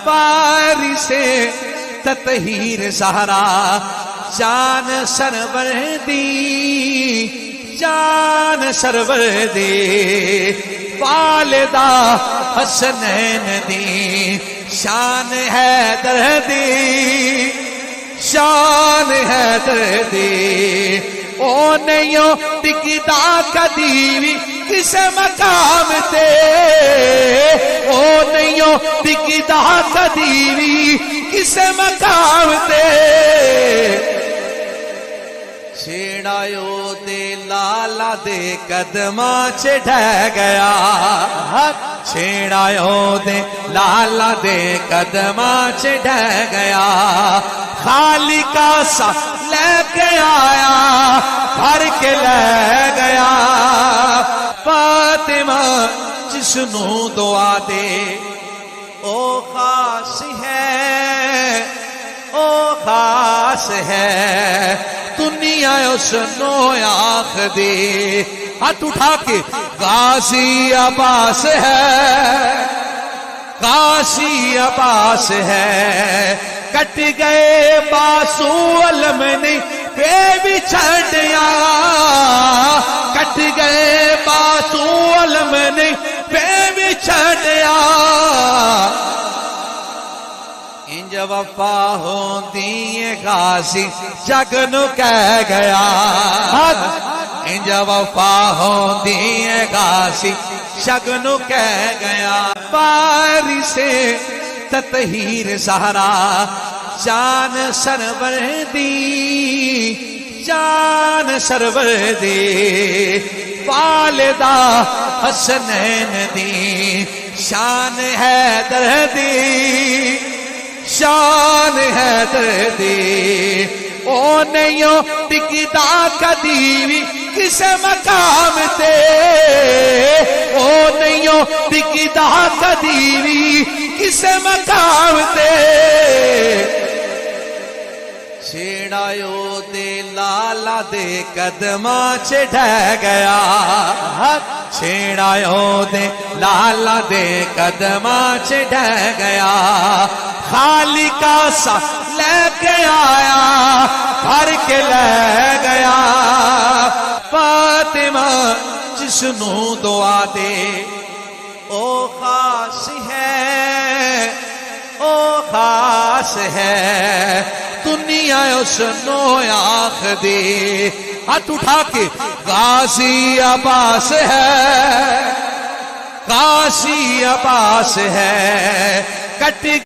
پاری سے تطہیر زہرا جان سرور دی، جان سرور دی، والدہ حسنین دی، شان حیدر دی، شان حیدر دی، او نہیں ٹکدا کدی بھی کس مقام تے، او نہیں ٹکدا کدی بھی کس مقام تے، چھیڑایو دے لالا دے قدماں چ ڈھہ گیا، چھیڑایو دے لالا دے قدماں چ ڈھہ گیا، خالقہ سا لے کے آیا بھر کے لے گیا، فاطمہ جسنوں دعا دے او خاص ہے، او خاص ہے، دنیا اس نو آخ دے، ہاتھ اٹھا کے غازی عباس ہے، غازی عباس ہے، کٹ گئے باسو علم نے پہ بھی چھڑیا، کٹ گئے باسو علم نے پہ بھی چھڑیا، انج وفا ہوندی غازی جگ نو کہہ گیا، انج وفا ہوندی غازی جگ نو کہہ گیا، پاری سے تطہیر زہرا جان سرور دی، جان سرور دی، والدہ حسنین دی، شان حیدر دی، شان حیدر دی، او نہیں ٹکدا کدی بھی کس مقام تے، او نہیں ٹکدا کدی بھی کس مقام تے، چھیڑایو دے لالا دے قدماں چ ڈھہ گیا، چھیڑایو دے لالا دے قدماں چ ڈھہ گیا، خالقہ سا لے کے آیا بھر کے لے گیا، فاطمہ جسنوں دعا دے او خاص ہے، او خاص ہے، دنیا اس نو آخ دے، ہاتھ اٹھا کے غازی عباس ہے، غازی عباس ہے، کٹ